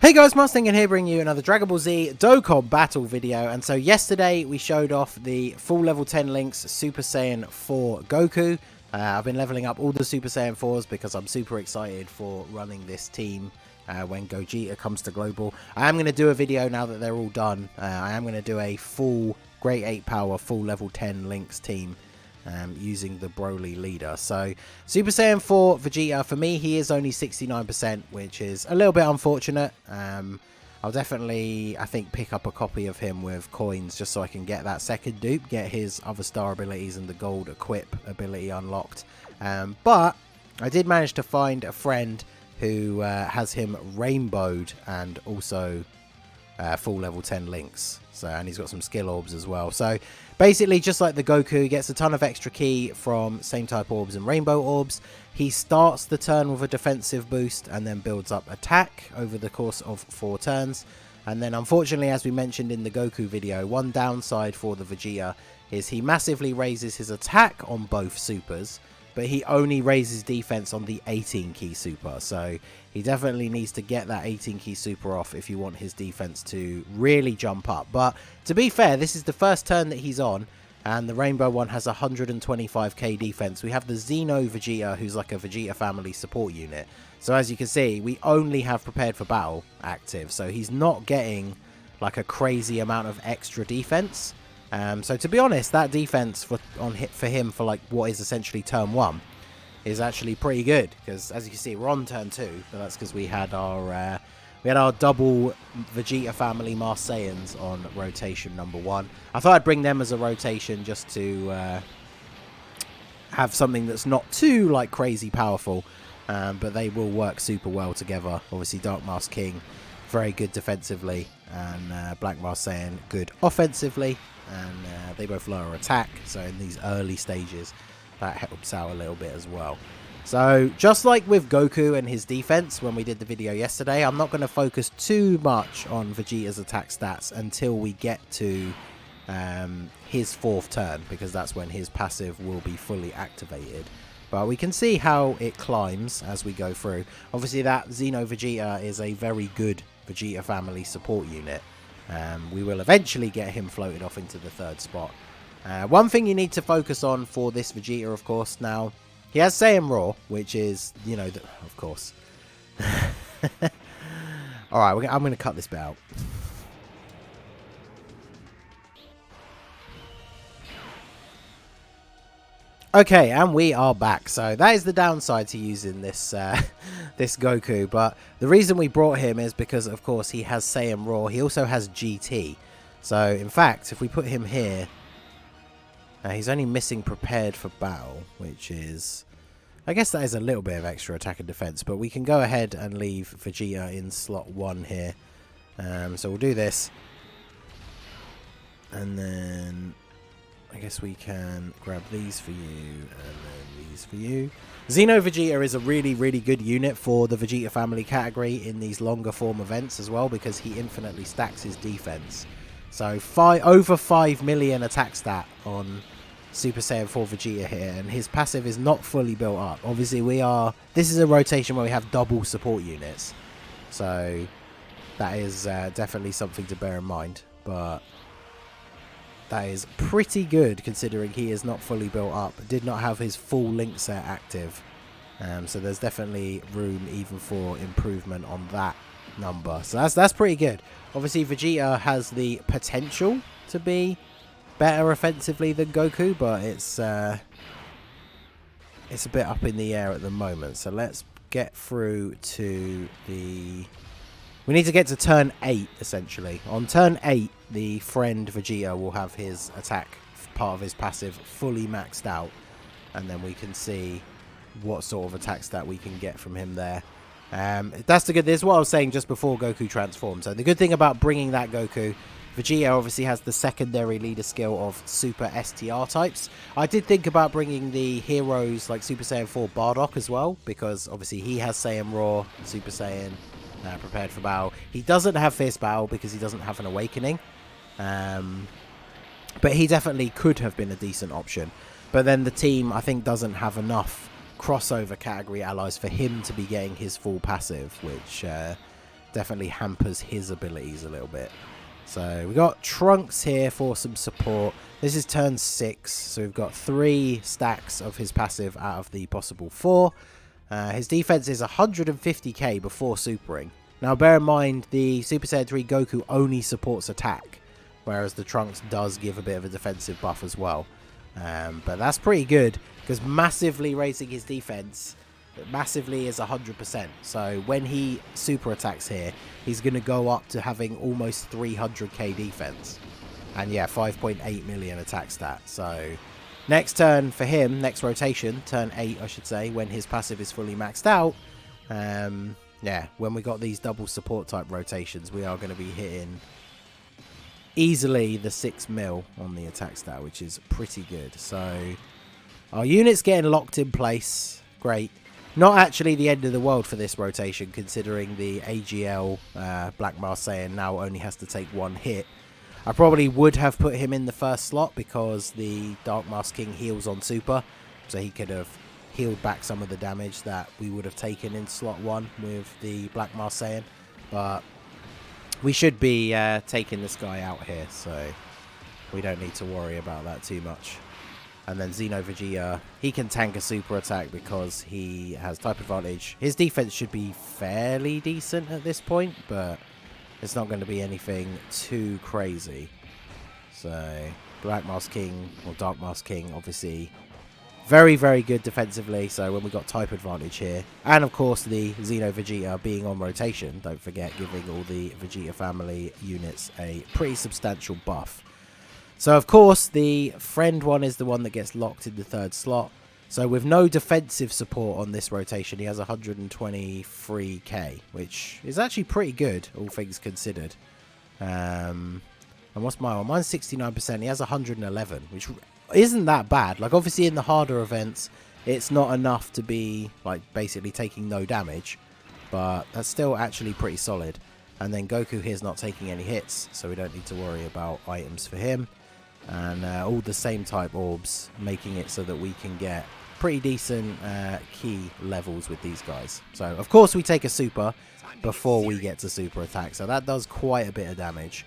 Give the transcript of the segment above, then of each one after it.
Hey guys, Mustang here bringing you another Dragon Ball Z Dokkan battle video. And so yesterday we showed off the full level 10 links Super Saiyan 4 Goku. I've been leveling up all the Super Saiyan 4s because I'm super excited for running this team when Gogeta comes to global. I am going to do a video now that they're all done. I am going to do a full Great 8 power full level 10 links team. Using the Broly leader. So Super Saiyan 4 Vegeta, for me he is only 69%, which is a little bit unfortunate. I'll definitely, I think, pick up a copy of him with coins just so I can get that second dupe, get his other star abilities and the gold equip ability unlocked. But I did manage to find a friend who has him rainbowed and also full level 10 links. So, and he's got some skill orbs as well. So basically, just like the Goku, he gets a ton of extra ki from same type orbs and rainbow orbs. He starts the turn with a defensive boost and then builds up attack over the course of 4 turns. And then unfortunately, as we mentioned in the Goku video, one downside for the Vegeta is he massively raises his attack on both supers, but he only raises defense on the 18 key super. So he definitely needs to get that 18 key super off if you want his defense to really jump up. But to be fair, this is the first turn that he's on, and the rainbow one has 125k defense. We have the Xeno Vegeta, who's like a Vegeta family support unit. So as you can see, we only have prepared for battle active, so he's not getting like a crazy amount of extra defense. So to be honest, that defense for him for like what is essentially turn 1 is actually pretty good, because as you can see we're on turn 2, but that's because we had our double Vegeta family Mars Saiyans on rotation number 1. I thought I'd bring them as a rotation just to have something that's not too like crazy powerful, but they will work super well together. Obviously Dark Mars King very good defensively, and Black Mars Saiyan good offensively, and they both lower attack, so in these early stages that helps out a little bit as well. So just like with Goku and his defense when we did the video yesterday, I'm not going to focus too much on Vegeta's attack stats until we get to his 4th turn, because that's when his passive will be fully activated. But we can see how it climbs as we go through. Obviously that Xeno Vegeta is a very good Vegeta family support unit. We will eventually get him floated off into the 3rd spot. One thing you need to focus on for this Vegeta, of course, now, he has Saiyan Raw, which is, you know, of course. Alright, I'm going to cut this bit out. Okay, and we are back. So that is the downside to using this this Goku. But the reason we brought him is because, of course, he has Saiyan Raw. He also has GT. So, in fact, if we put him here, he's only missing prepared for battle, which is, I guess that is a little bit of extra attack and defense. But we can go ahead and leave Vegeta in slot 1 here. So we'll do this. And then I guess we can grab these for you, and then these for you. Xeno Vegeta is a really, really good unit for the Vegeta family category in these longer form events as well, because he infinitely stacks his defense. So over 5 million attack stat on Super Saiyan 4 Vegeta here, and his passive is not fully built up. Obviously this is a rotation where we have double support units, so that is definitely something to bear in mind. But that is pretty good considering he is not fully built up, did not have his full link set active. So there's definitely room even for improvement on that number. So that's pretty good. Obviously Vegeta has the potential to be better offensively than Goku, but it's a bit up in the air at the moment. So let's get through to the... We need to get to turn 8, essentially. On turn 8, the friend Vegeta will have his attack, part of his passive, fully maxed out. And then we can see what sort of attack stat we can get from him there. That's the good... This is what I was saying just before Goku transformed. So the good thing about bringing that Goku, Vegeta obviously has the secondary leader skill of Super STR types. I did think about bringing the heroes like Super Saiyan 4 Bardock as well, because obviously he has Saiyan Raw, Super Saiyan... prepared for battle. He doesn't have fierce battle because he doesn't have an awakening, but he definitely could have been a decent option. But then the team, I think, doesn't have enough crossover category allies for him to be getting his full passive, which definitely hampers his abilities a little bit. So we got Trunks here for some support. This is turn 6, so we've got 3 stacks of his passive out of the possible 4. His defense is 150k before supering. Now bear in mind the Super Saiyan 3 Goku only supports attack, whereas the Trunks does give a bit of a defensive buff as well. But that's pretty good, because massively raising his defense massively is 100%. So when he super attacks here, he's going to go up to having almost 300k defense. And yeah, 5.8 million attack stat. So next turn for him, next rotation, turn 8 I should say, when his passive is fully maxed out. Yeah, when we got these double support type rotations, we are going to be hitting easily the 6 mil on the attack stat, which is pretty good. So our unit's getting locked in place. Great. Not actually the end of the world for this rotation, considering the AGL Black Marseillan now only has to take 1 hit. I probably would have put him in the first slot because the Dark Mask King heals on super, so he could have healed back some of the damage that we would have taken in slot 1 with the Black Marseillan. But we should be taking this guy out here, so we don't need to worry about that too much. And then Xeno Vegeta, he can tank a super attack because he has type advantage. His defense should be fairly decent at this point, but it's not going to be anything too crazy. So Black Mask King, or Dark Mask King, obviously very, very good defensively. So when we got type advantage here, and of course the Xeno Vegeta being on rotation, don't forget, giving all the Vegeta family units a pretty substantial buff. So, of course, the friend one is the one that gets locked in the 3rd slot. So, with no defensive support on this rotation, he has 123k, which is actually pretty good, all things considered. And what's my one? Mine's 69%. He has 111, which isn't that bad. Like, obviously, in the harder events, it's not enough to be, like, basically taking no damage. But that's still actually pretty solid. And then Goku here's not taking any hits, so we don't need to worry about items for him. And all the same type orbs, making it so that we can get pretty decent key levels with these guys. So, of course, we take a super before we get to super attack. So that does quite a bit of damage.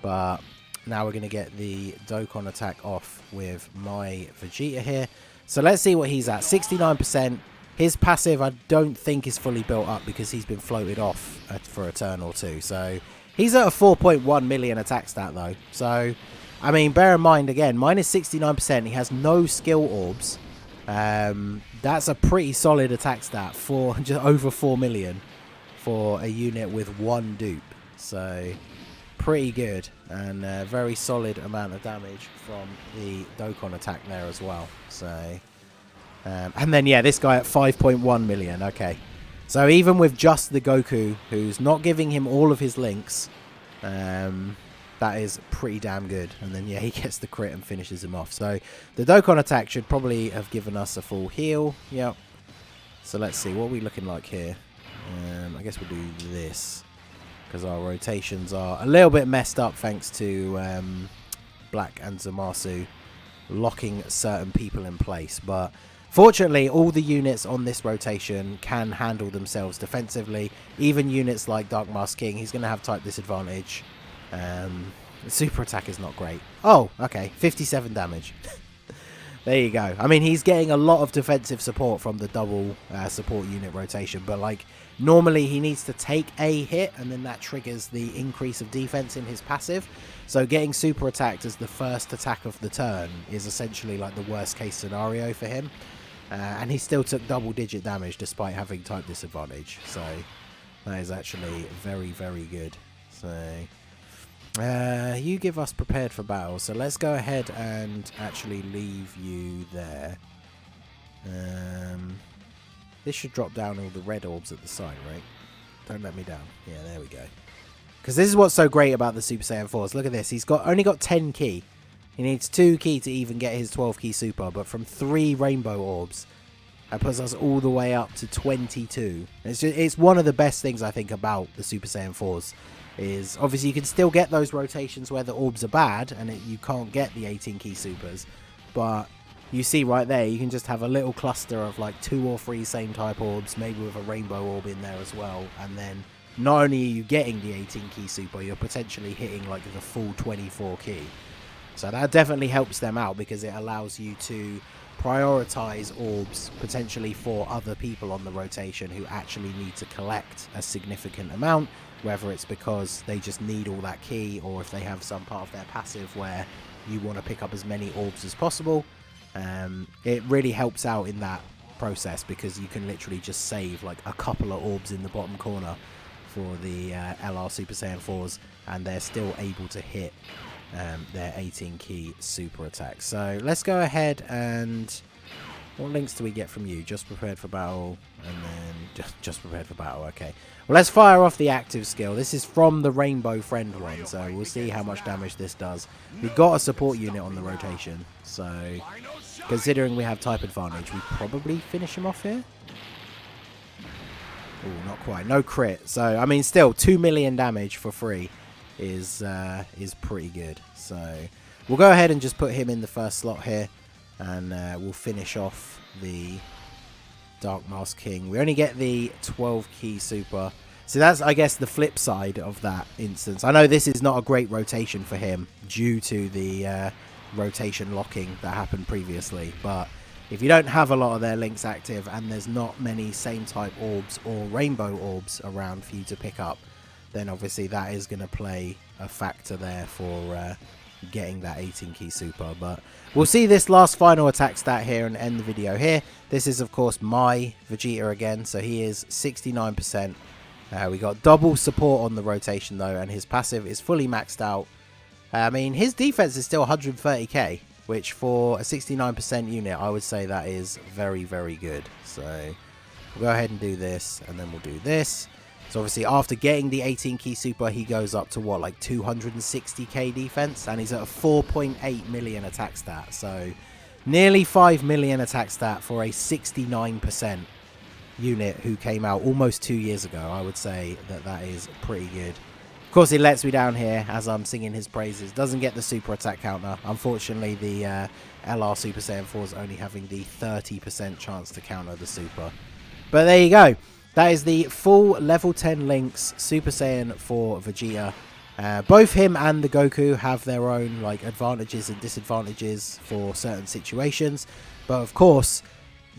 But now we're going to get the Dokkan attack off with my Vegeta here. So let's see what he's at. 69%. His passive I don't think is fully built up because he's been floated off for a turn or 2. So he's at a 4.1 million attack stat though. So I mean, bear in mind, again, mine is 69%. He has no skill orbs. That's a pretty solid attack stat for just over 4 million for a unit with 1 dupe. So, pretty good. And a very solid amount of damage from the Dokkan attack there as well. So, and then, yeah, this guy at 5.1 million. Okay. So, even with just the Goku, who's not giving him all of his links, that is pretty damn good. And then, yeah, he gets the crit and finishes him off. So, the Dokkan attack should probably have given us a full heal. Yep. So, let's see. What are we looking like here? I guess we'll do this. Because our rotations are a little bit messed up thanks to Black and Zamasu locking certain people in place. But fortunately, all the units on this rotation can handle themselves defensively. Even units like Dark Mask King, he's going to have type disadvantage. The super attack is not great. Oh, okay. 57 damage. There you go. I mean, he's getting a lot of defensive support from the double support unit rotation. But, like, normally he needs to take a hit. And then that triggers the increase of defense in his passive. So getting super attacked as the first attack of the turn is essentially, like, the worst case scenario for him. And he still took double-digit damage despite having type disadvantage. So that is actually very, very good. So you give us prepared for battle, so let's go ahead and actually leave you there. This should drop down all the red orbs at the side, right? Don't let me down. Yeah, there we go. Because this is what's so great about the Super Saiyan 4s. Look at this. He's only got 10 key. He needs 2 key to even get his 12 key super, but from 3 rainbow orbs, that puts us all the way up to 22. It's one of the best things I think about the Super Saiyan 4s. Is obviously you can still get those rotations where the orbs are bad and you can't get the 18 key supers, but you see right there you can just have a little cluster of like 2 or 3 same type orbs, maybe with a rainbow orb in there as well, and then not only are you getting the 18 key super, you're potentially hitting like the full 24 key. So that definitely helps them out because it allows you to prioritize orbs potentially for other people on the rotation who actually need to collect a significant amount, whether it's because they just need all that key or if they have some part of their passive where you want to pick up as many orbs as possible. It really helps out in that process because you can literally just save like a couple of orbs in the bottom corner for the LR Super Saiyan 4s, and they're still able to hit their 18 key super attacks. So let's go ahead and what links do we get from you? Just prepared for battle, and then just prepared for battle. Okay, well, let's fire off the active skill. This is from the Rainbow Friend one, so we'll see how much damage this does. We've got a support unit on the rotation, so considering we have type advantage, we probably finish him off here. Oh, not quite. No crit. So I mean, still 2 million damage for free is pretty good. So we'll go ahead and just put him in the first slot here, and we'll finish off the Dark Mask King. We only get the 12 key super, so that's, I guess, the flip side of that instance. I know this is not a great rotation for him due to the rotation locking that happened previously, but if you don't have a lot of their links active and there's not many same type orbs or rainbow orbs around for you to pick up, then obviously that is going to play a factor there for getting that 18 key super. But we'll see this last final attack stat here and end the video here. This is of course my Vegeta again, so he is 69%. We got double support on the rotation though, and his passive is fully maxed out. I mean, his defense is still 130k, which for a 69% unit, I would say that is very, very good. So we'll go ahead and do this, and then we'll do this. So obviously after getting the 18 key super, he goes up to what, like 260k defense, and he's at a 4.8 million attack stat. So nearly 5 million attack stat for a 69% unit who came out almost 2 years ago. I would say that that is pretty good. Of course, he lets me down here as I'm singing his praises. Doesn't get the super attack counter. Unfortunately, the LR Super Saiyan 4 is only having the 30% chance to counter the super. But there you go. That is the full level 10 links Super Saiyan 4 Vegeta. Both him and the Goku have their own like advantages and disadvantages for certain situations. But of course,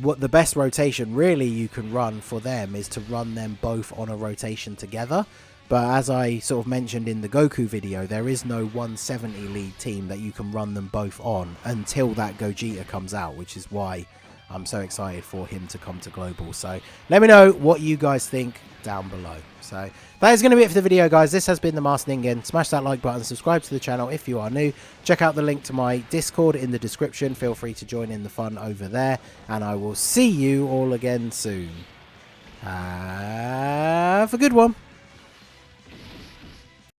what the best rotation really you can run for them is to run them both on a rotation together. But as I sort of mentioned in the Goku video, there is no 170 lead team that you can run them both on until that Gogeta comes out, which is why I'm so excited for him to come to Global. So let me know what you guys think down below. So that is going to be it for the video, guys. This has been the Masked Ningen. Smash that like button, subscribe to the channel if you are new. Check out the link to my Discord in the description. Feel free to join in the fun over there. And I will see you all again soon. Have a good one.